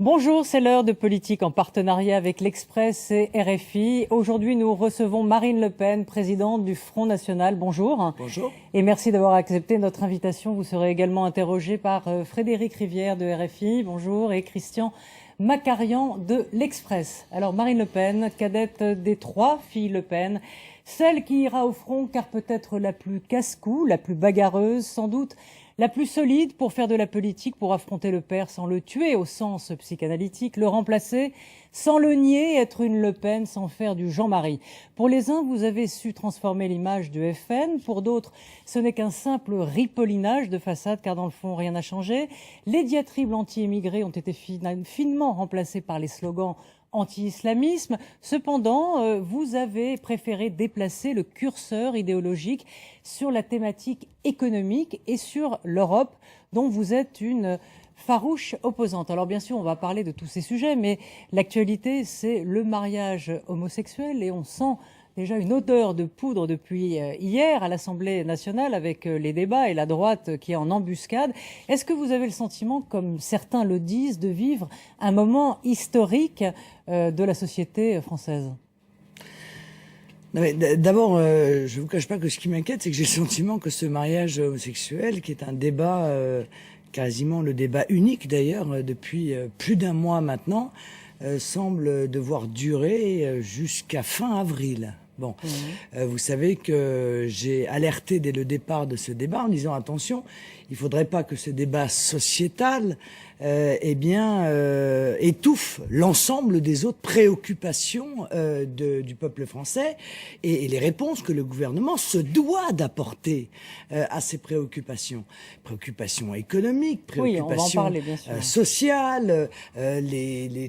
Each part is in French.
Bonjour, c'est l'heure de politique en partenariat avec l'Express et RFI. Aujourd'hui, nous recevons Marine Le Pen, présidente du Front National. Bonjour. Bonjour. Et merci d'avoir accepté notre invitation. Vous serez également interrogé par Frédéric Rivière de RFI. Bonjour. Et Christian Macarian de l'Express. Alors, Marine Le Pen, cadette des 3 filles Le Pen, celle qui ira au front car peut-être la plus casse-cou, la plus bagarreuse, sans doute la plus solide pour faire de la politique, pour affronter le père sans le tuer au sens psychanalytique, le remplacer sans le nier, être une Le Pen sans faire du Jean-Marie. Pour les uns, vous avez su transformer l'image de FN. Pour d'autres, ce n'est qu'un simple ripollinage de façade, car dans le fond, rien n'a changé. Les diatribes anti-émigrés ont été finement remplacées par les slogans anti-islamisme. Cependant, vous avez préféré déplacer le curseur idéologique sur la thématique économique et sur l'Europe, dont vous êtes une farouche opposante. Alors bien sûr, on va parler de tous ces sujets, mais l'actualité, c'est le mariage homosexuel et on sent déjà une odeur de poudre depuis hier à l'Assemblée nationale avec les débats et la droite qui est en embuscade. Est-ce que vous avez le sentiment, comme certains le disent, de vivre un moment historique de la société française ? D'abord, je ne vous cache pas que ce qui m'inquiète, c'est que j'ai le sentiment que ce mariage homosexuel, qui est un débat, quasiment le débat unique d'ailleurs, depuis plus d'un mois maintenant, semble devoir durer jusqu'à fin avril. Bon, vous savez que j'ai alerté dès le départ de ce débat en disant attention, il faudrait pas que ce débat sociétal étouffe l'ensemble des autres préoccupations du peuple français et les réponses que le gouvernement se doit d'apporter à ces préoccupations. Préoccupations économiques, préoccupations sociales,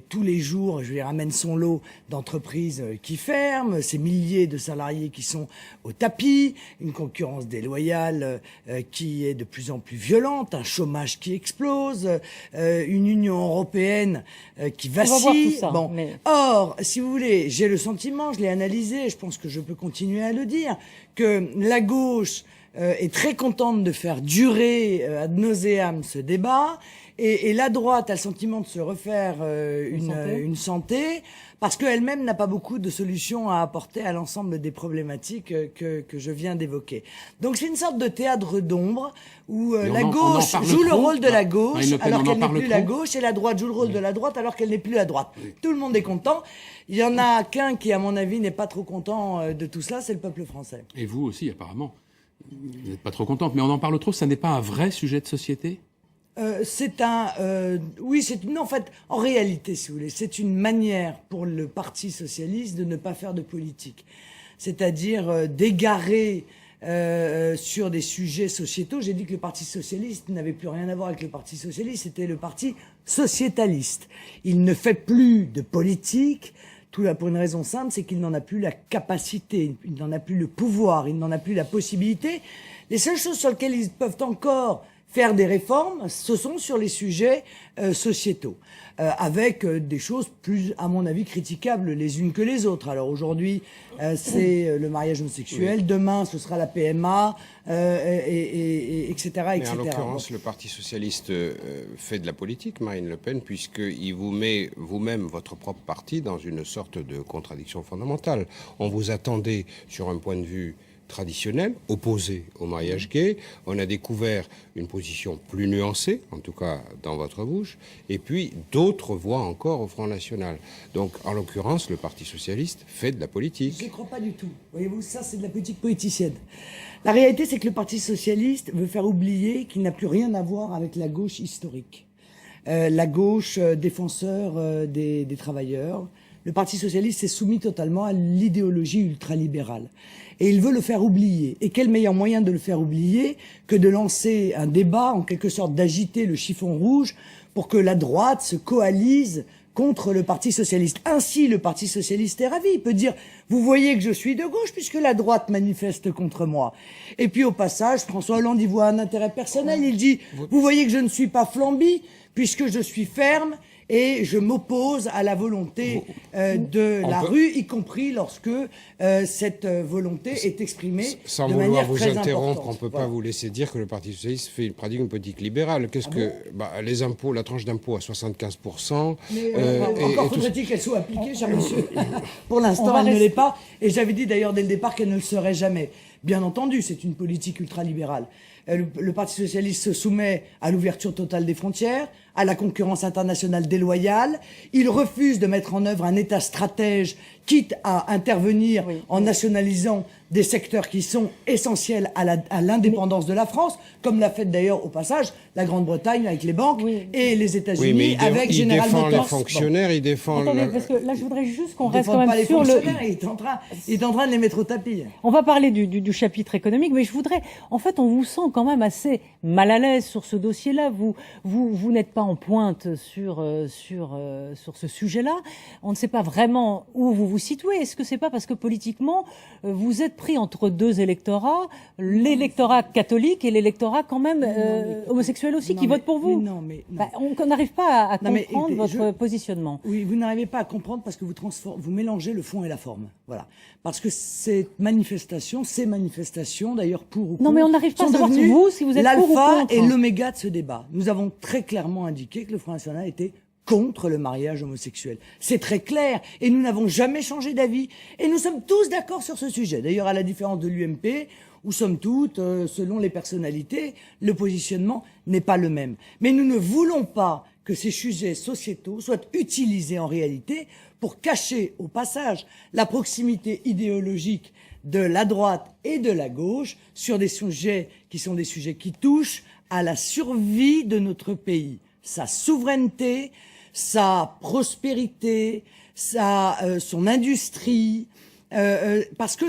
tous les jours, je veux dire, amène son lot d'entreprises qui ferment, ces milliers de salariés qui sont au tapis, une concurrence déloyale qui est de plus en plus violente, un chômage qui explose, une Union européenne qui vacille. On va voir tout ça, bon. Or, si vous voulez, j'ai le sentiment, je l'ai analysé, je pense que je peux continuer à le dire, que la gauche est très contente de faire durer ad nauseam ce débat, et la droite a le sentiment de se refaire une santé, parce qu'elle-même n'a pas beaucoup de solutions à apporter à l'ensemble des problématiques que je viens d'évoquer. Donc c'est une sorte de théâtre d'ombre où la gauche joue le rôle de la gauche alors qu'elle n'est plus la gauche, et la droite joue le rôle de la droite alors qu'elle n'est plus la droite. Tout le monde est content. Il y en a qu'un qui, à mon avis, n'est pas trop content de tout cela, c'est le peuple français. Et vous aussi, apparemment. Vous n'êtes pas trop contente, mais on en parle trop. Ça n'est pas un vrai sujet de société ? En fait, en réalité, si vous voulez, c'est une manière pour le Parti socialiste de ne pas faire de politique. C'est-à-dire d'égarer sur des sujets sociétaux. J'ai dit que le Parti socialiste n'avait plus rien à voir avec le Parti socialiste, c'était le Parti sociétaliste. Il ne fait plus de politique. Tout là pour une raison simple, c'est qu'il n'en a plus la capacité, il n'en a plus le pouvoir, il n'en a plus la possibilité. Les seules choses sur lesquelles ils peuvent encore faire des réformes, ce sont sur les sujets sociétaux, avec des choses plus, à mon avis, critiquables les unes que les autres. Alors aujourd'hui, c'est le mariage homosexuel, demain ce sera la PMA, etc. Mais en l'occurrence, le Parti socialiste fait de la politique, Marine Le Pen, puisqu'il vous met vous-même, votre propre parti, dans une sorte de contradiction fondamentale. On vous attendait sur un point de vue traditionnel, opposé au mariage gay. On a découvert une position plus nuancée, en tout cas dans votre bouche, et puis d'autres voix encore au Front National. Donc, en l'occurrence, le Parti socialiste fait de la politique. Je ne crois pas du tout. Voyez-vous, ça, c'est de la politique politicienne. La réalité, c'est que le Parti socialiste veut faire oublier qu'il n'a plus rien à voir avec la gauche historique. La gauche défenseur des travailleurs. Le Parti socialiste s'est soumis totalement à l'idéologie ultralibérale. Et il veut le faire oublier. Et quel meilleur moyen de le faire oublier que de lancer un débat, en quelque sorte d'agiter le chiffon rouge pour que la droite se coalise contre le Parti socialiste. Ainsi, le Parti socialiste est ravi. Il peut dire, vous voyez que je suis de gauche puisque la droite manifeste contre moi. Et puis au passage, François Hollande y voit un intérêt personnel. Il dit, vous voyez que je ne suis pas flambi puisque je suis ferme et je m'oppose à la volonté de la rue, y compris lorsque cette volonté est exprimée sans de vouloir manière vous très interrompre, importante. on ne peut Voilà. pas vous laisser dire que le Parti socialiste pratique une politique libérale. Qu'est-ce que les impôts, la tranche d'impôt à 75%. Mais et encore tout faudrait-il qu'elle soit appliquée, cher monsieur. Pour l'instant, On va elle ne rester- l'est pas. Et j'avais dit d'ailleurs dès le départ qu'elle ne le serait jamais. Bien entendu, c'est une politique ultralibérale. Le Parti socialiste se soumet à l'ouverture totale des frontières, à la concurrence internationale déloyale. Il refuse de mettre en œuvre un État stratège, quitte à intervenir en nationalisant des secteurs qui sont essentiels à l'indépendance de la France, comme l'a fait d'ailleurs au passage la Grande-Bretagne avec les banques et les Oui, mais États-Unis avec il General défend Motors. les fonctionnaires, il défend... Attendez, parce que là, je voudrais juste qu'on Il reste défend quand pas même les sur le... fonctionnaires, il est en train de les mettre au tapis. On va parler du chapitre économique, mais je voudrais, en fait, on vous sent quand même assez mal à l'aise sur ce dossier-là. Vous n'êtes pas en pointe sur ce sujet-là. On ne sait pas vraiment où vous vous situez. Est-ce que c'est pas parce que politiquement, vous êtes pris entre deux électorats, l'électorat catholique et l'électorat quand même homosexuel aussi, Non, qui mais- vote pour vous? mais non, mais non. Bah, on n'arrive pas à Non, mais comprendre écoutez, votre positionnement. Oui, vous n'arrivez pas à comprendre parce que vous mélangez le fond et la forme. Voilà. Parce que ces manifestations, d'ailleurs pour ou contre, Non, mais on n'arrive pas à sont savoir devenues vous, si vous êtes pour ou l'alpha contre. et l'oméga de ce débat. Nous avons très clairement indiqué que le Front National était contre le mariage homosexuel. C'est très clair. Et nous n'avons jamais changé d'avis. Et nous sommes tous d'accord sur ce sujet. D'ailleurs, à la différence de l'UMP, où somme toute, selon les personnalités, le positionnement n'est pas le même. Mais nous ne voulons pas que ces sujets sociétaux soient utilisés en réalité pour cacher au passage la proximité idéologique de la droite et de la gauche sur des sujets qui sont des sujets qui touchent à la survie de notre pays, sa souveraineté, sa prospérité, son industrie, parce que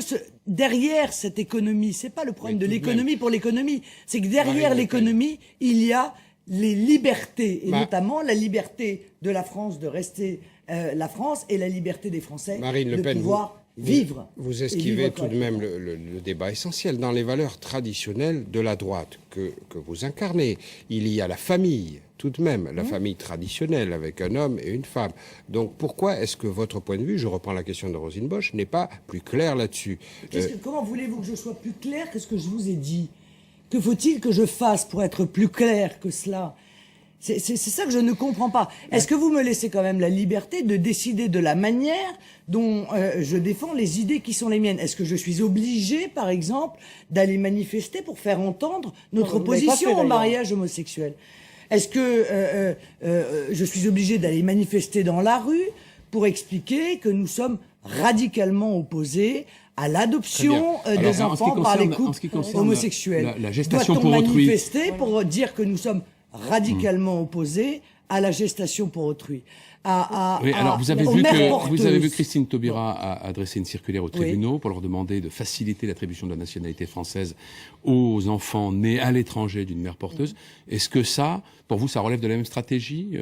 derrière cette économie, c'est pas le problème de l'économie pour l'économie, c'est que derrière l'économie, il y a les libertés, et notamment la liberté de la France de rester la France et la liberté des Français Marine Le de Pen, pouvoir vivre. Vous et esquivez vivre tout de correctement. même le débat essentiel. Dans les valeurs traditionnelles de la droite que vous incarnez, il y a la famille, tout de même, la famille traditionnelle avec un homme et une femme. Donc pourquoi est-ce que votre point de vue, je reprends la question de Roselyne Bosch, n'est pas plus clair là-dessus? Comment voulez-vous que je sois plus clair que ce que je vous ai dit? Que faut-il que je fasse pour être plus clair que cela? C'est ça que je ne comprends pas. Est-ce que vous me laissez quand même la liberté de décider de la manière dont je défends les idées qui sont les miennes? Est-ce que je suis obligé, par exemple, d'aller manifester pour faire entendre notre vous l'avez pas fait, opposition au d'ailleurs. mariage homosexuel? Est-ce que je suis obligé d'aller manifester dans la rue pour expliquer que nous sommes radicalement opposés à l'adoption Très bien. des Alors, en ce qui enfants par les concerne- en ce qui couples concerne homosexuels? la gestation Doit-on pour autrui. manifester pour dire que nous sommes radicalement opposés à la gestation pour autrui? Oui, alors vous avez aux vu mères que porteuses. vous avez vu Christine Taubira a adressé une circulaire aux tribunaux pour leur demander de faciliter l'attribution de la nationalité française aux enfants nés à l'étranger d'une mère porteuse. Est-ce que ça, pour vous, ça relève de la même stratégie?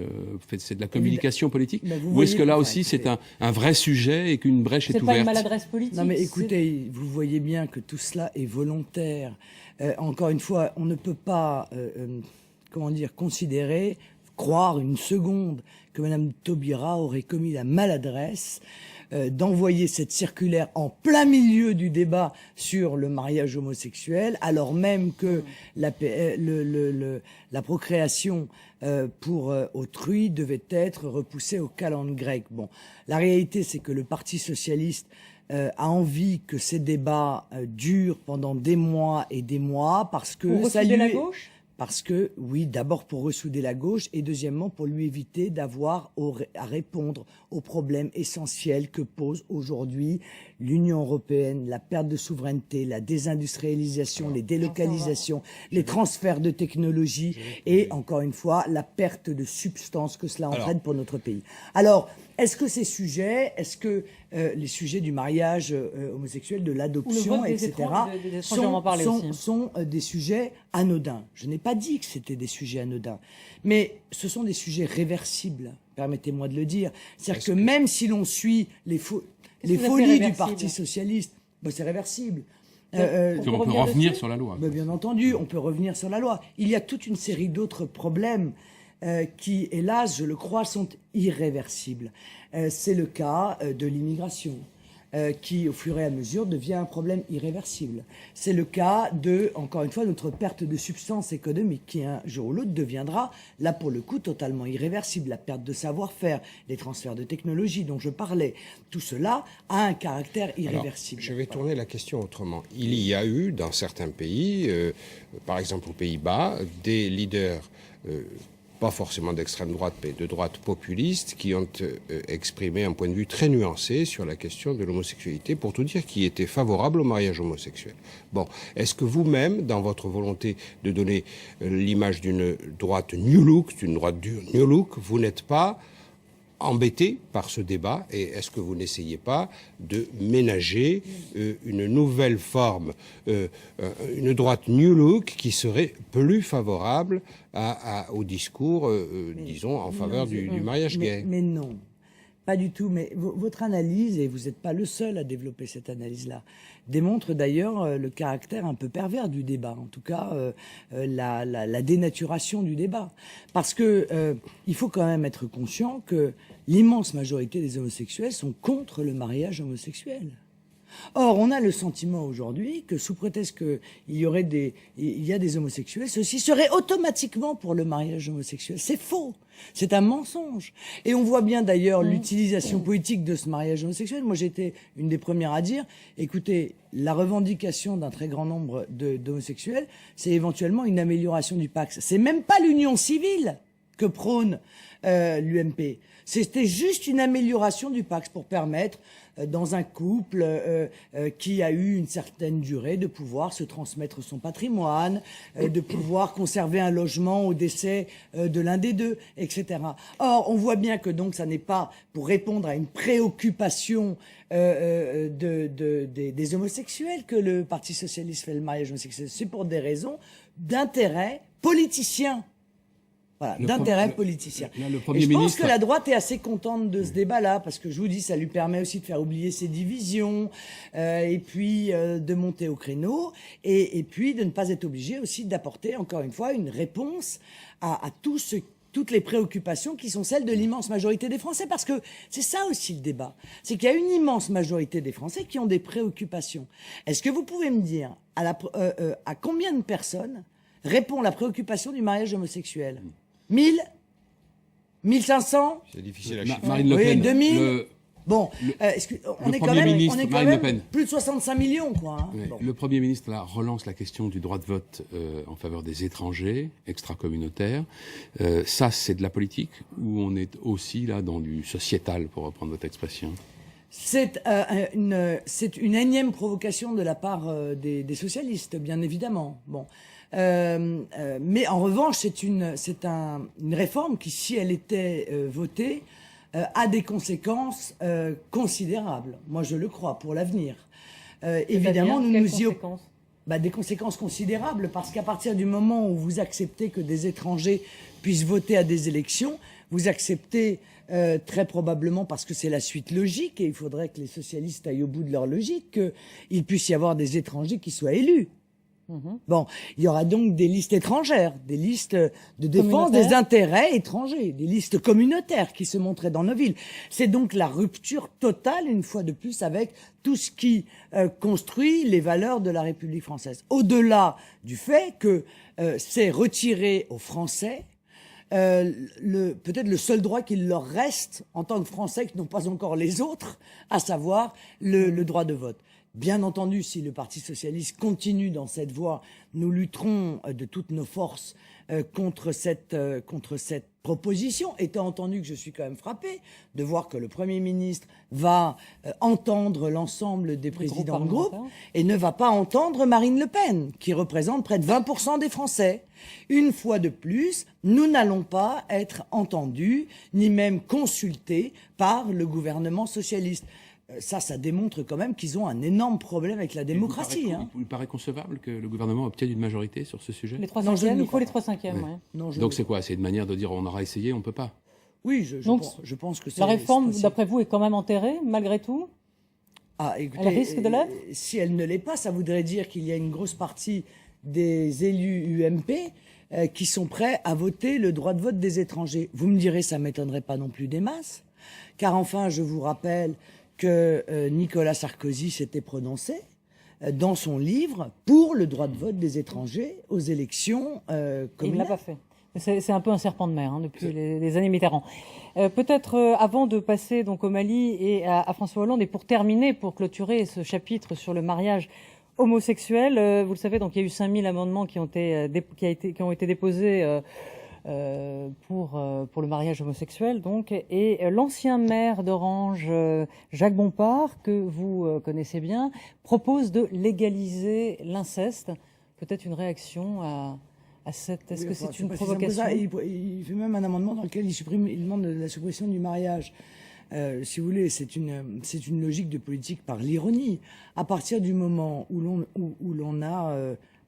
C'est de la communication politique? Mais vous Ou est-ce voyez- que là enfin, aussi c'est écoutez. un vrai sujet et qu'une brèche est C'est pas une ouverte? maladresse politique. Non mais c'est- écoutez, vous voyez bien que tout cela est volontaire. Encore une fois, on ne peut pas, considérer, croire une seconde que Madame Taubira aurait commis la maladresse d'envoyer cette circulaire en plein milieu du débat sur le mariage homosexuel, alors même que la procréation pour autrui devait être repoussée au calende grec. Bon, la réalité, c'est que le Parti socialiste a envie que ces débats durent pendant des mois et des mois parce que Pour ça ressouder lui la est- gauche? Parce que, oui, d'abord pour ressouder la gauche et deuxièmement pour lui éviter d'avoir à répondre aux problèmes essentiels que pose aujourd'hui l'Union européenne, la perte de souveraineté, la désindustrialisation, les délocalisations, les transferts de technologies et, encore une fois, la perte de substance que cela entraîne pour notre pays. Alors, est-ce que ces sujets, les sujets du mariage homosexuel, de l'adoption, Ou le vote des etc., étrangers, on va en parler aussi. sont des sujets anodins. Je n'ai pas dit que c'était des sujets anodins, mais ce sont des sujets réversibles, permettez-moi de le dire. C'est-à-dire que même si l'on suit les Qu'est-ce folies que vous appelez du réversible? Parti socialiste, ben c'est réversible. On On peut peut revenir revenir dessus sur la loi. Ben, bien entendu, on peut revenir sur la loi. Il y a toute une série d'autres problèmes qui, hélas, je le crois, sont irréversibles. C'est le cas de l'immigration, qui, au fur et à mesure, devient un problème irréversible. C'est le cas de, encore une fois, notre perte de substance économique, qui, un jour ou l'autre, deviendra, là, pour le coup, totalement irréversible. La perte de savoir-faire, les transferts de technologie dont je parlais, tout cela a un caractère irréversible. Alors, je vais tourner la question autrement. Il y a eu, dans certains pays, par exemple aux Pays-Bas, des leaders pas forcément d'extrême droite, mais de droite populiste, qui ont exprimé un point de vue très nuancé sur la question de l'homosexualité, pour tout dire, qui était favorable au mariage homosexuel. Bon, est-ce que vous-même, dans votre volonté de donner l'image d'une droite New Look, d'une droite dure New Look, vous n'êtes pas embêté par ce débat, et est-ce que vous n'essayez pas de ménager une nouvelle forme, une droite New Look qui serait plus favorable au discours, disons, en faveur du mariage gay? Mais non, pas du tout. Mais votre analyse, et vous n'êtes pas le seul à développer cette analyse-là, démontre d'ailleurs le caractère un peu pervers du débat, en tout cas la dénaturation du débat. Parce que il faut quand même être conscient que l'immense majorité des homosexuels sont contre le mariage homosexuel. Or, on a le sentiment aujourd'hui que, sous prétexte qu'il y a des homosexuels, ceux-ci seraient automatiquement pour le mariage homosexuel. C'est faux. C'est un mensonge. Et on voit bien d'ailleurs l'utilisation politique de ce mariage homosexuel. Moi, j'étais une des premières à dire, écoutez, la revendication d'un très grand nombre d'homosexuels, c'est éventuellement une amélioration du Pacs. C'est même pas l'union civile que prône l'UMP. C'était juste une amélioration du Pacs pour permettre, dans un couple qui a eu une certaine durée, de pouvoir se transmettre son patrimoine, de pouvoir conserver un logement au décès de l'un des deux, etc. Or, on voit bien que donc ça n'est pas pour répondre à une préoccupation des homosexuels que le Parti socialiste fait le mariage homosexuel. C'est pour des raisons d'intérêt politicien. Voilà, d'intérêt politicien. Et je pense que la droite est assez contente de ce débat-là, parce que je vous dis, ça lui permet aussi de faire oublier ses divisions, et puis de monter au créneau, et puis de ne pas être obligé aussi d'apporter, encore une fois, une réponse à toutes les préoccupations qui sont celles de l'immense majorité des Français. Parce que c'est ça aussi le débat. C'est qu'il y a une immense majorité des Français qui ont des préoccupations. Est-ce que vous pouvez me dire à combien de personnes répond la préoccupation du mariage homosexuel ? 1000 1500 C'est difficile à chiffrer. Marine Le Pen. Oui, 2000 Bon, on est quand même plus de 65 millions, quoi. Hein. Oui. Bon. Le Premier ministre là, relance la question du droit de vote en faveur des étrangers extra-communautaires. Ça, c'est de la politique, ou on est aussi là dans du sociétal, pour reprendre votre expression? C'est une énième provocation de la part des socialistes, bien évidemment. Bon. Mais en revanche, c'est une réforme qui, si elle était votée, a des conséquences considérables. Moi, je le crois, pour l'avenir. Évidemment, nous y opposons. Des conséquences considérables, parce qu'à partir du moment où vous acceptez que des étrangers puissent voter à des élections, vous acceptez très probablement, parce que c'est la suite logique, et il faudrait que les socialistes aillent au bout de leur logique, qu'il puisse y avoir des étrangers qui soient élus. Bon, il y aura donc des listes étrangères, des listes de défense des intérêts étrangers, des listes communautaires qui se montraient dans nos villes. C'est donc la rupture totale, une fois de plus, avec tout ce qui construit les valeurs de la République française. Au-delà du fait que c'est retirer aux Français peut-être le seul droit qu'il leur reste en tant que Français, qui n'ont pas encore les autres, à savoir le droit de vote. Bien entendu, si le Parti socialiste continue dans cette voie, nous lutterons de toutes nos forces contre cette proposition, étant entendu que je suis quand même frappé de voir que le Premier ministre va entendre l'ensemble des présidents de groupe et ne va pas entendre Marine Le Pen, qui représente près de 20% des Français. Une fois de plus, nous n'allons pas être entendus, ni même consultés par le gouvernement socialiste. Ça démontre quand même qu'ils ont un énorme problème avec la démocratie. Il vous paraît concevable que le gouvernement obtienne une majorité sur ce sujet? Les 3/5e, il faut les 3/5e, oui. Non, donc c'est quoi? C'est une manière de dire on aura essayé, on ne peut pas? Oui, je pense que c'est... La réforme, d'après vous, est quand même enterrée, malgré tout? Écoutez, elle risque de l'être? Si elle ne l'est pas, ça voudrait dire qu'il y a une grosse partie des élus UMP qui sont prêts à voter le droit de vote des étrangers. Vous me direz, ça m'étonnerait pas non plus des masses, car enfin, je vous rappelle que Nicolas Sarkozy s'était prononcé dans son livre pour le droit de vote des étrangers aux élections communales. Il ne l'a pas fait. C'est un peu un serpent de mer depuis les années Mitterrand. Peut-être avant de passer donc au Mali et à François Hollande, et pour terminer, pour clôturer ce chapitre sur le mariage homosexuel, vous le savez, donc il y a eu 5000 amendements qui ont été déposés pour le mariage homosexuel, donc, et l'ancien maire d'Orange, Jacques Bompard, que vous connaissez bien, propose de légaliser l'inceste. Peut-être une réaction à cette... Est-ce que c'est une provocation? Il fait même un amendement dans lequel il demande la suppression du mariage. Si vous voulez, c'est une logique de politique par l'ironie. À partir du moment où l'on a,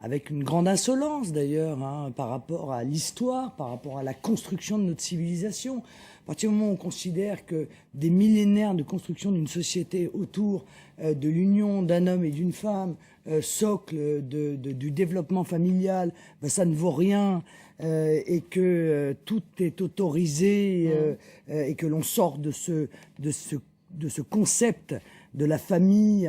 avec une grande insolence d'ailleurs, par rapport à l'histoire, par rapport à la construction de notre civilisation, à partir du moment où on considère que des millénaires de construction d'une société autour de l'union d'un homme et d'une femme, socle du développement familial, ça ne vaut rien, et que tout est autorisé, et que l'on sort de ce concept de la famille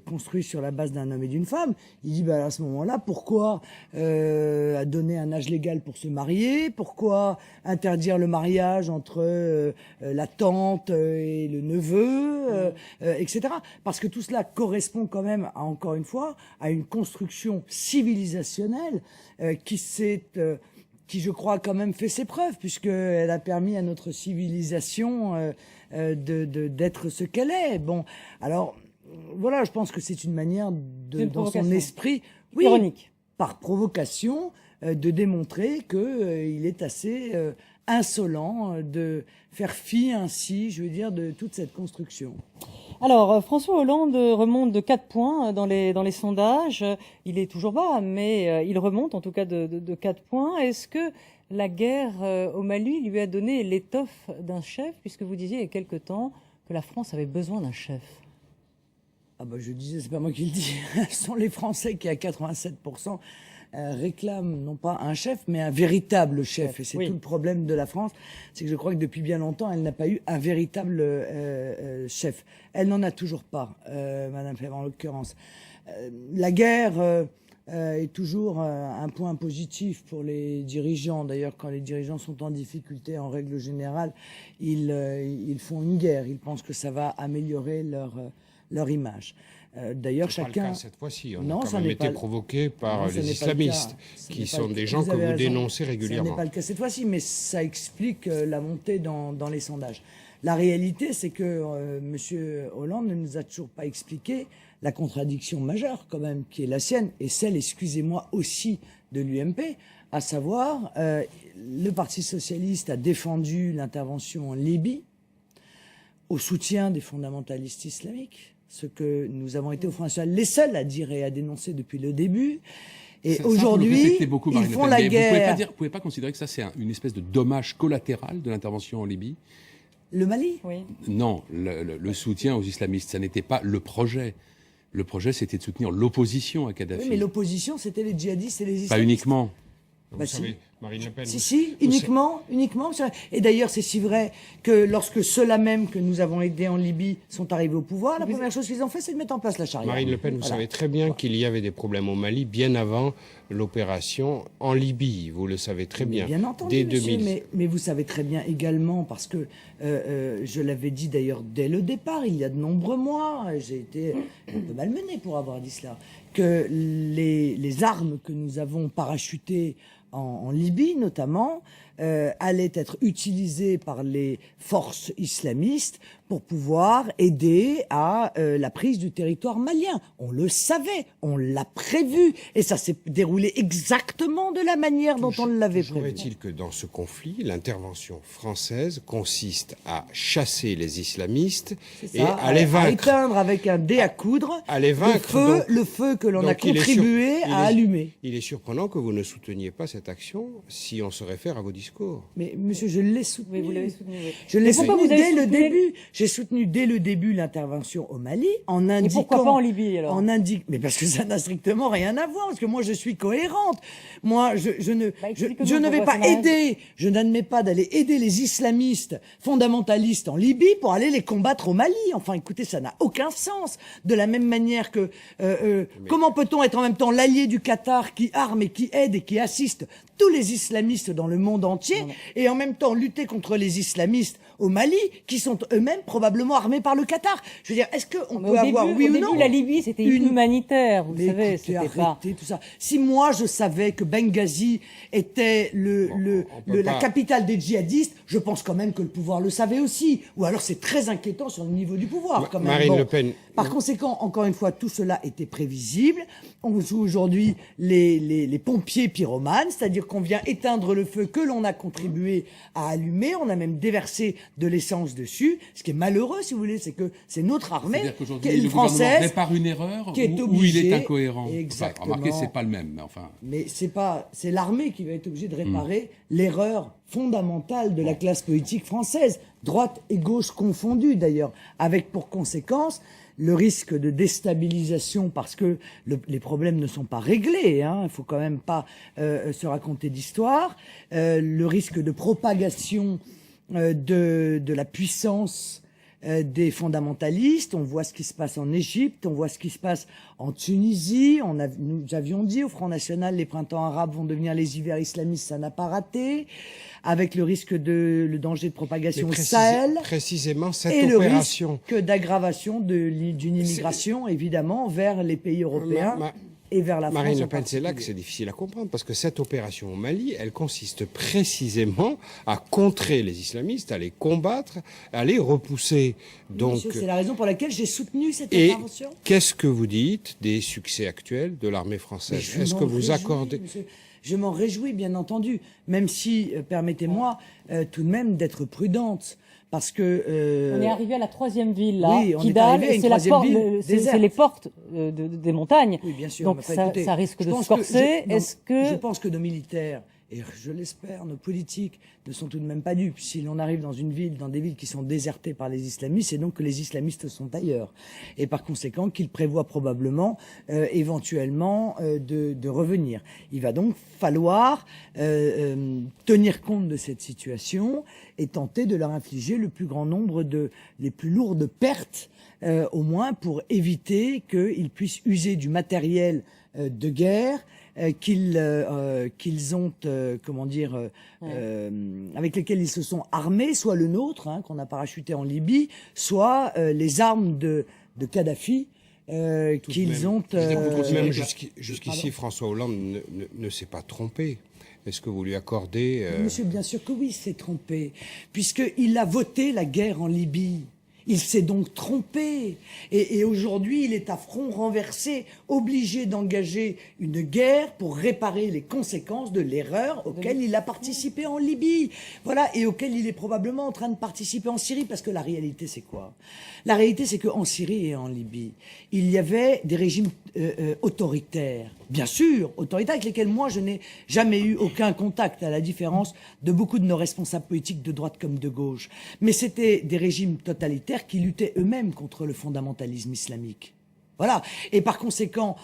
construit sur la base d'un homme et d'une femme, il dit à ce moment-là, pourquoi donner un âge légal pour se marier, pourquoi interdire le mariage entre la tante et le neveu, etc. Parce que tout cela correspond quand même, encore une fois, à une construction civilisationnelle qui, je crois, quand même fait ses preuves, puisqu'elle a permis à notre civilisation d'être ce qu'elle est. Bon, alors, voilà, je pense que c'est une manière dans son esprit, oui, ironique, par provocation, de démontrer qu'il est assez insolent de faire fi ainsi, je veux dire, de toute cette construction. Alors, François Hollande remonte de 4 points dans les sondages. Il est toujours bas, mais il remonte en tout cas de 4 points. Est-ce que la guerre au Mali lui a donné l'étoffe d'un chef, puisque vous disiez il y a quelque temps que la France avait besoin d'un chef? Je disais, c'est pas moi qui le dis, ce sont les Français qui, à 87%, réclament non pas un chef, mais un véritable chef. Et c'est tout le problème de la France, c'est que je crois que depuis bien longtemps, elle n'a pas eu un véritable chef. Elle n'en a toujours pas, Madame Fèvre en l'occurrence. La guerre est toujours un point positif pour les dirigeants. D'ailleurs, quand les dirigeants sont en difficulté, en règle générale, ils font une guerre. Ils pensent que ça va améliorer leur image. D'ailleurs, chacun. C'est pas le cas cette fois-ci. On a quand même été provoqué par les islamistes, qui sont des gens que vous dénoncez régulièrement. Ce n'est pas le cas cette fois-ci, mais ça explique la montée dans les sondages. La réalité, c'est que M. Hollande ne nous a toujours pas expliqué la contradiction majeure, quand même, qui est la sienne, et celle, excusez-moi, aussi de l'UMP, à savoir, le Parti socialiste a défendu l'intervention en Libye au soutien des fondamentalistes islamiques, ce que nous avons été au Front National les seuls à dire et à dénoncer depuis le début. Et aujourd'hui, ils font la guerre. Vous pouvez pas considérer que ça, c'est une espèce de dommage collatéral de l'intervention en Libye? Le Mali? Oui. Non, le soutien aux islamistes, ça n'était pas le projet. Le projet, c'était de soutenir l'opposition à Kadhafi. Oui, mais l'opposition, c'était les djihadistes et les islamistes. Pas uniquement. Vous savez, Marine Le Pen... Si, uniquement. Et d'ailleurs, c'est si vrai que lorsque ceux-là même que nous avons aidés en Libye sont arrivés au pouvoir, la première chose qu'ils ont fait, c'est de mettre en place la charia. Marine Le Pen, vous savez très bien qu'il y avait des problèmes au Mali bien avant l'opération en Libye. Vous le savez très bien. Bien entendu, dès monsieur, 2000. mais vous savez très bien également, parce que je l'avais dit d'ailleurs dès le départ, il y a de nombreux mois, j'ai été un peu malmené pour avoir dit cela, que les armes que nous avons parachutées en Libye notamment, allaient être utilisées par les forces islamistes pour pouvoir aider à la prise du territoire malien. On le savait, on l'a prévu, et ça s'est déroulé exactement de la manière dont on l'avait prévu. Toujours est-il que dans ce conflit, l'intervention française consiste à chasser les islamistes et à les vaincre. À éteindre avec un dé à coudre à les vaincre, le feu que l'on a contribué à allumer. Il est surprenant que vous ne souteniez pas cette action si on se réfère à vos discours. discours. Mais monsieur, je l'ai soutenu. Oui, vous l'avez soutenu. Oui. Je l'ai pourquoi soutenu vous avez dès le soutenu début. J'ai soutenu dès le début l'intervention au Mali en indiquant. Et pourquoi pas en Libye alors? Mais parce que ça n'a strictement rien à voir. Parce que moi, je suis cohérente. Moi, je ne vais pas aider. Je n'admets pas d'aller aider les islamistes fondamentalistes en Libye pour aller les combattre au Mali. Enfin, écoutez, ça n'a aucun sens. De la même manière que comment peut-on être en même temps l'allié du Qatar qui arme et qui aide et qui assiste tous les islamistes dans le monde entier et en même temps lutter contre les islamistes au Mali qui sont eux-mêmes probablement armés par le Qatar. Je veux dire, est-ce qu'on peut avoir, oui ou non, la Libye, c'était humanitaire, vous savez, c'était pas... tout ça. Si moi je savais que Benghazi était la capitale des djihadistes, je pense quand même que le pouvoir le savait aussi. Ou alors c'est très inquiétant sur le niveau du pouvoir quand même. Marine Le Pen. Par conséquent, encore une fois, tout cela était prévisible. On joue aujourd'hui les pompiers pyromanes, c'est-à-dire qu'on vient éteindre le feu que l'on a contribué à allumer. On a même déversé de l'essence dessus. Ce qui est malheureux, si vous voulez, c'est que c'est notre armée, c'est-à-dire qu'aujourd'hui, le gouvernement répare une erreur qui est ou il est incohérent. Exactement. Enfin, remarquez, c'est pas le même, mais enfin. Mais c'est l'armée qui va être obligée de réparer l'erreur fondamentale de la classe politique française, droite et gauche confondues d'ailleurs, avec pour conséquence le risque de déstabilisation parce que les problèmes ne sont pas réglés, hein, il faut quand même pas se raconter d'histoire, le risque de propagation de la puissance des fondamentalistes. On voit ce qui se passe en Égypte, on voit ce qui se passe en Tunisie. Nous avions dit au Front National, les printemps arabes vont devenir les hivers islamistes, ça n'a pas raté. Avec le risque le danger de propagation au Sahel. Précisément cette et opération. Le risque d'aggravation d'une immigration, évidemment, vers les pays européens. Et vers la Marine France Le Pen, c'est là que c'est difficile à comprendre, parce que cette opération au Mali, elle consiste précisément à contrer les islamistes, à les combattre, à les repousser. Donc, monsieur, c'est la raison pour laquelle j'ai soutenu cette intervention. Qu'est-ce que vous dites des succès actuels de l'armée française? Est-ce que vous accordez... Monsieur, je m'en réjouis, bien entendu, même si, permettez-moi, tout de même d'être prudente. Parce que on est arrivé à la troisième ville, là, oui, Kidal, et c'est les portes des montagnes. Oui, bien sûr. Donc ça risque de se corser. Je pense que nos militaires, et je l'espère, nos politiques ne sont tout de même pas dupes. Si l'on arrive dans des villes qui sont désertées par les islamistes, c'est donc que les islamistes sont ailleurs. Et par conséquent, qu'ils prévoient probablement, éventuellement, de revenir. Il va donc falloir tenir compte de cette situation et tenter de leur infliger le plus grand nombre les plus lourdes pertes, au moins pour éviter qu'ils puissent user du matériel de guerre qu'ils ont, avec lesquels ils se sont armés, soit le nôtre, hein, qu'on a parachuté en Libye, soit les armes de Kadhafi. Qu'ils ont... Même jusqu'ici, François Hollande ne s'est pas trompé. Est-ce que vous lui accordez... Monsieur, bien sûr que oui, il s'est trompé, puisqu'il a voté la guerre en Libye. Il s'est donc trompé. Et aujourd'hui, il est à front renversé, obligé d'engager une guerre pour réparer les conséquences de l'erreur auquel il a participé en Libye. Voilà, et auquel il est probablement en train de participer en Syrie, parce que la réalité, c'est quoi? La réalité, c'est qu'en Syrie et en Libye, il y avait des régimes autoritaires. Bien sûr, autoritaires avec lesquels moi, je n'ai jamais eu aucun contact, à la différence de beaucoup de nos responsables politiques de droite comme de gauche. Mais c'était des régimes totalitaires qui luttaient eux-mêmes contre le fondamentalisme islamique. Voilà. Et par conséquent,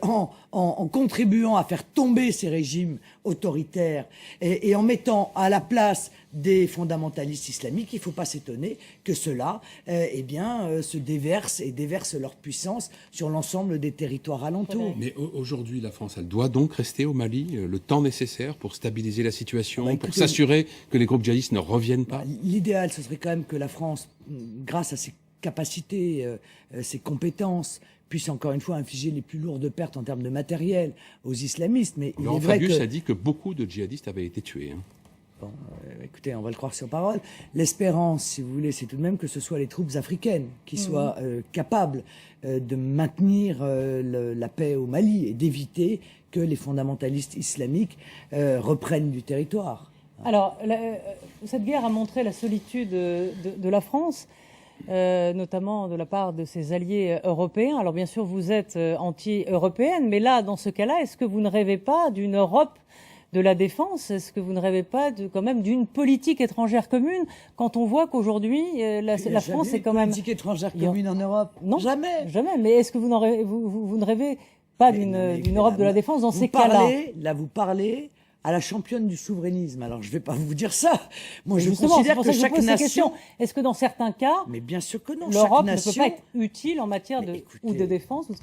en contribuant à faire tomber ces régimes autoritaires et en mettant à la place des fondamentalistes islamiques, il ne faut pas s'étonner que ceux-là, se déversent et déversent leur puissance sur l'ensemble des territoires alentours. Mais aujourd'hui, la France, elle doit donc rester au Mali le temps nécessaire pour stabiliser la situation, pour s'assurer que les groupes djihadistes ne reviennent pas. L'idéal, ce serait quand même que la France, grâce à ses capacités, ses compétences, puisse encore une fois infliger les plus lourdes pertes en termes de matériel aux islamistes. Mais il est vrai Fabius a dit que beaucoup de djihadistes avaient été tués. Hein. Bon, écoutez, on va le croire sur parole. L'espérance, si vous voulez, c'est tout de même que ce soit les troupes africaines qui soient capables de maintenir la paix au Mali et d'éviter que les fondamentalistes islamiques reprennent du territoire. Alors, cette guerre a montré la solitude de la France. Notamment de la part de ses alliés européens. Alors bien sûr, vous êtes anti-européenne, mais là, dans ce cas-là, est-ce que vous ne rêvez pas d'une Europe de la défense. Est-ce que vous ne rêvez pas quand même d'une politique étrangère commune quand on voit qu'aujourd'hui la France est quand même... politique étrangère commune en Europe? Non, jamais. Jamais. Mais est-ce que vous ne rêvez pas d'une Europe de la défense dans ces cas-là? Là, vous parlez à la championne du souverainisme. Alors, je ne vais pas vous dire ça. Moi, je Justement, considère que je chaque pose ces nation... questions. Est-ce que dans certains cas, Mais bien sûr que non. l'Europe ne nation... peut pas être utile en matière ou de défense ou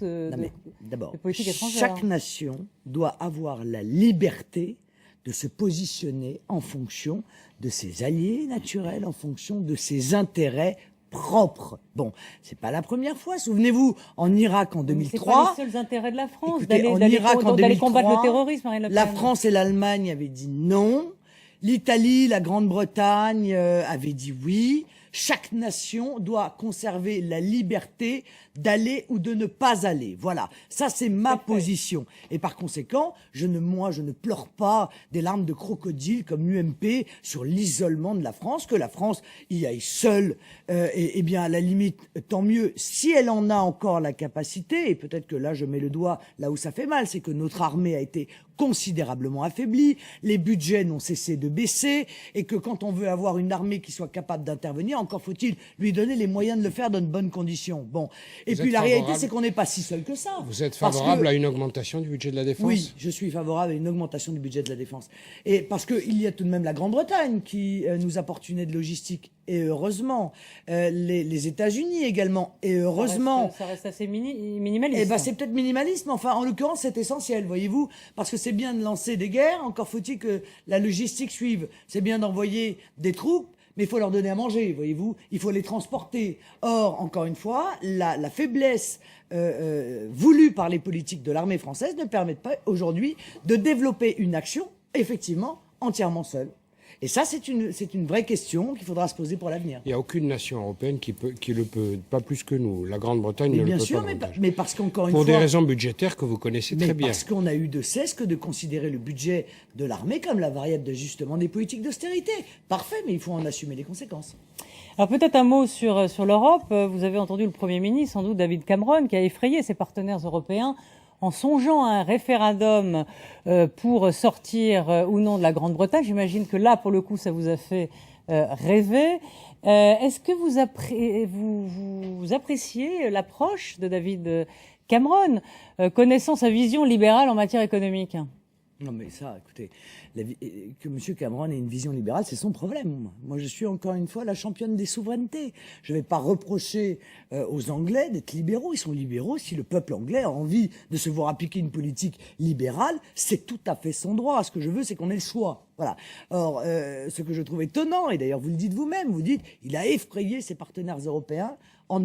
D'abord, de politique étrangère? chaque nation doit avoir la liberté de se positionner en fonction de ses alliés naturels, en fonction de ses intérêts propres. Bon, c'est pas la première fois. Souvenez-vous, en Irak en 2003... C'est pas les seuls intérêts de la France Écoutez, en Irak en 2003, combattre le terrorisme, Marine Le Pen. La France et l'Allemagne avaient dit non. L'Italie, la Grande-Bretagne avaient dit oui. Chaque nation doit conserver la liberté d'aller ou de ne pas aller. Voilà, ça c'est ma position. Et par conséquent, moi je ne pleure pas des larmes de crocodile comme l'UMP sur l'isolement de la France, que la France y aille seule. Et bien à la limite, tant mieux si elle en a encore la capacité. Et peut-être que là je mets le doigt là où ça fait mal, c'est que notre armée a été considérablement affaiblie, les budgets n'ont cessé de baisser, et que quand on veut avoir une armée qui soit capable d'intervenir, encore faut-il lui donner les moyens de le faire dans de bonnes conditions. Bon. Et puis la réalité, c'est qu'on n'est pas si seul que ça. Vous êtes favorable à une augmentation du budget de la défense? Oui, je suis favorable à une augmentation du budget de la défense. Et parce qu'il y a tout de même la Grande-Bretagne qui nous apporte une aide logistique, et heureusement. Les États-Unis également, et heureusement. Ça reste assez minimaliste. Eh ben, c'est peut-être minimaliste, mais enfin, en l'occurrence, c'est essentiel, voyez-vous, parce que c'est bien de lancer des guerres, encore faut-il que la logistique suive. C'est bien d'envoyer des troupes, mais il faut leur donner à manger, voyez-vous. Il faut les transporter. Or, encore une fois, la faiblesse voulue par les politiques de l'armée française ne permet pas aujourd'hui de développer une action, effectivement, entièrement seule. Et ça, c'est une vraie question qu'il faudra se poser pour l'avenir. Il n'y a aucune nation européenne qui le peut, pas plus que nous. La Grande-Bretagne ne le peut pas. Bien sûr, mais parce qu'encore une fois... Pour des raisons budgétaires que vous connaissez très bien. Parce qu'on a eu de cesse que de considérer le budget de l'armée comme la variable d'ajustement des politiques d'austérité. Parfait, mais il faut en assumer les conséquences. Alors peut-être un mot sur l'Europe. Vous avez entendu le Premier ministre, sans doute David Cameron, qui a effrayé ses partenaires européens en songeant à un référendum pour sortir ou non de la Grande-Bretagne. J'imagine que là, pour le coup, ça vous a fait rêver. Est-ce que vous appréciez l'approche de David Cameron, connaissant sa vision libérale en matière économique? Non mais ça, écoutez, que M. Cameron ait une vision libérale, c'est son problème. Moi, je suis encore une fois la championne des souverainetés. Je ne vais pas reprocher aux Anglais d'être libéraux. Ils sont libéraux. Si le peuple anglais a envie de se voir appliquer une politique libérale, c'est tout à fait son droit. Ce que je veux, c'est qu'on ait le choix. Voilà. Or, ce que je trouve étonnant, et d'ailleurs vous le dites vous-même, vous dites, il a effrayé ses partenaires européens en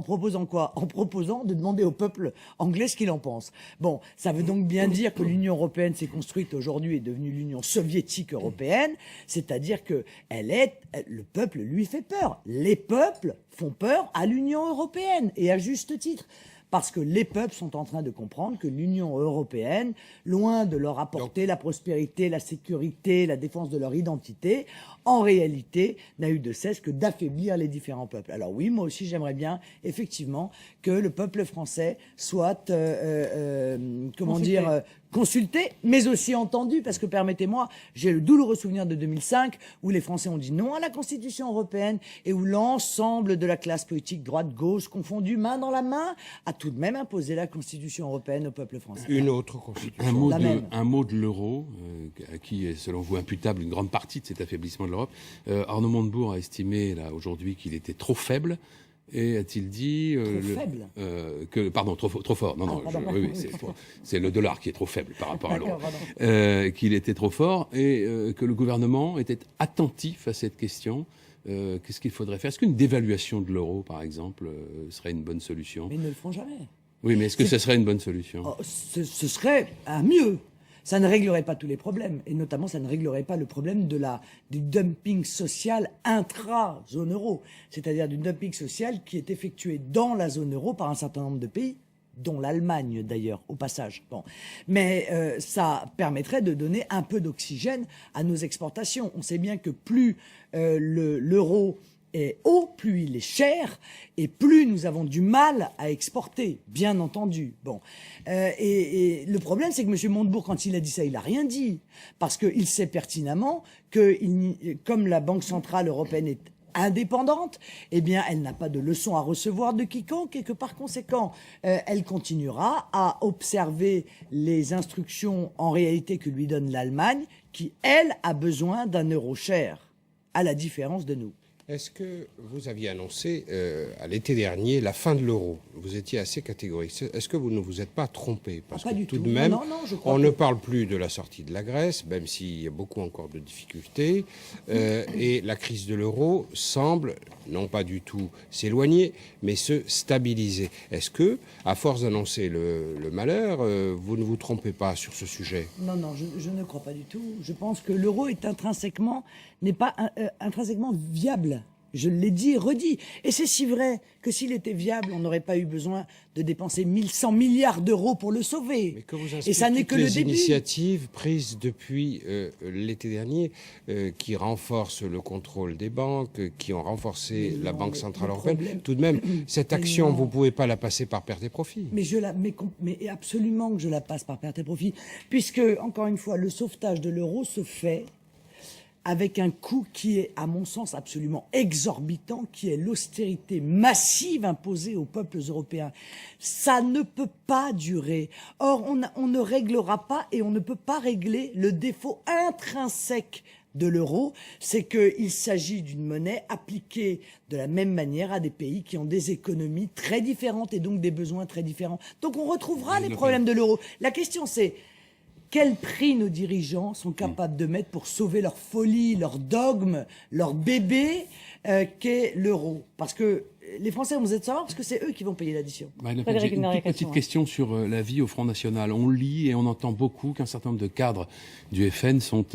proposant quoi? En proposant de demander au peuple anglais ce qu'il en pense. Bon, ça veut donc bien dire que l'Union européenne s'est construite aujourd'hui, est devenue l'Union soviétique européenne, c'est-à-dire que le peuple lui fait peur. Les peuples font peur à l'Union européenne, et à juste titre. Parce que les peuples sont en train de comprendre que l'Union européenne, loin de leur apporter la prospérité, la sécurité, la défense de leur identité, en réalité, n'a eu de cesse que d'affaiblir les différents peuples. Alors oui, moi aussi, j'aimerais bien, effectivement, que le peuple français soit, consulté, mais aussi entendu, parce que permettez-moi, j'ai le douloureux souvenir de 2005 où les Français ont dit non à la Constitution européenne et où l'ensemble de la classe politique droite-gauche, confondue main dans la main, a tout de même imposé la Constitution européenne au peuple français. Une autre Constitution. Un mot de l'euro, à qui est selon vous imputable une grande partie de cet affaiblissement de l'Europe. Arnaud Montebourg a estimé là aujourd'hui qu'il était trop faible. Et a-t-il dit trop fort. Non, oui, c'est le dollar qui est trop faible par rapport à l'euro. Qu'il était trop fort et que le gouvernement était attentif à cette question. Qu'est-ce qu'il faudrait faire? Est-ce qu'une dévaluation de l'euro, par exemple, serait une bonne solution? Mais ils ne le font jamais. Oui, mais est-ce que ce serait une bonne solution? Ce serait un mieux. Ça ne réglerait pas tous les problèmes, et notamment ça ne réglerait pas le problème du dumping social intra-zone euro, c'est-à-dire du dumping social qui est effectué dans la zone euro par un certain nombre de pays, dont l'Allemagne d'ailleurs, au passage. Bon. Mais ça permettrait de donner un peu d'oxygène à nos exportations. On sait bien que plus l'euro est haut, plus il est cher, et plus nous avons du mal à exporter, bien entendu. Bon, et le problème, c'est que M. Montebourg, quand il a dit ça, il a rien dit, parce qu'il sait pertinemment que, comme la Banque centrale européenne est indépendante, eh bien, elle n'a pas de leçon à recevoir de quiconque et que par conséquent, elle continuera à observer les instructions en réalité que lui donne l'Allemagne, qui, elle, a besoin d'un euro cher, à la différence de nous. Est-ce que vous aviez annoncé à l'été dernier la fin de l'euro? Vous étiez assez catégorique. Est-ce que vous ne vous êtes pas trompé? Parce pas que du tout tout. de même, Non, je crois on que... ne parle plus de la sortie de la Grèce, même s'il y a beaucoup encore de difficultés. Et la crise de l'euro semble, non pas du tout s'éloigner, mais se stabiliser. Est-ce que, à force d'annoncer le malheur, vous ne vous trompez pas sur ce sujet? Non, je ne crois pas du tout. Je pense que l'euro est n'est pas intrinsèquement viable. Je l'ai dit et redit. Et c'est si vrai que s'il était viable, on n'aurait pas eu besoin de dépenser 1100 milliards d'euros pour le sauver. Mais que vous et ça n'est que le début. Les initiatives prises depuis l'été dernier qui renforcent le contrôle des banques, qui ont renforcé la Banque Centrale Européenne, tout de même, cette action, vous ne pouvez pas la passer par perte et profit. Mais absolument que je la passe par perte et profit. Puisque, encore une fois, le sauvetage de l'euro se fait avec un coût qui est, à mon sens, absolument exorbitant, qui est l'austérité massive imposée aux peuples européens. Ça ne peut pas durer. Or, on ne réglera pas et on ne peut pas régler le défaut intrinsèque de l'euro, c'est qu'il s'agit d'une monnaie appliquée de la même manière à des pays qui ont des économies très différentes et donc des besoins très différents. Donc on retrouvera les problèmes de l'euro. La question c'est... Quel prix nos dirigeants sont capables de mettre pour sauver leur folie, leur dogme, leur bébé qu'est l'euro? Parce que les Français vont être savoir parce que c'est eux qui vont payer l'addition. J'ai une toute petite question sur la vie au Front National. On lit et on entend beaucoup qu'un certain nombre de cadres du FN sont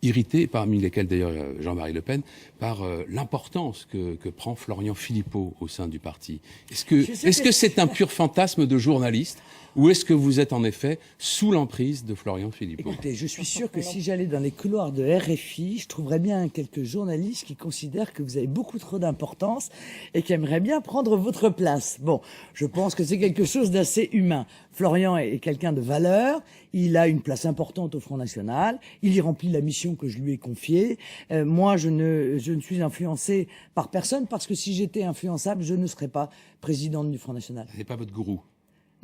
irrités, parmi lesquels d'ailleurs Jean-Marie Le Pen, par l'importance que prend Florian Philippot au sein du parti. Est-ce que c'est un pur fantasme de journaliste ou est-ce que vous êtes en effet sous l'emprise de Florian Philippot? Écoutez, je suis sûr que si j'allais dans les couloirs de RFI, je trouverais bien quelques journalistes qui considèrent que vous avez beaucoup trop d'importance et qui aimeraient bien prendre votre place. Bon, je pense que c'est quelque chose d'assez humain. Florian est quelqu'un de valeur, il a une place importante au Front National, il y remplit la mission que je lui ai confiée. Moi, je ne suis influencé par personne parce que si j'étais influençable, je ne serais pas présidente du Front National. Ce n'est pas votre gourou?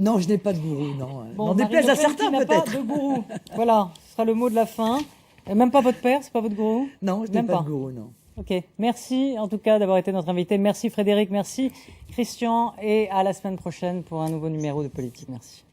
Non, je n'ai pas de gourou, non. Bon, n'en déplaise à certains, peut-être. Pas de gourou. Voilà, ce sera le mot de la fin. Même pas votre père, c'est pas votre gourou? Non, je n'ai pas de gourou, non. Ok, merci en tout cas d'avoir été notre invité. Merci Frédéric, merci Christian et à la semaine prochaine pour un nouveau numéro de Politique. Merci.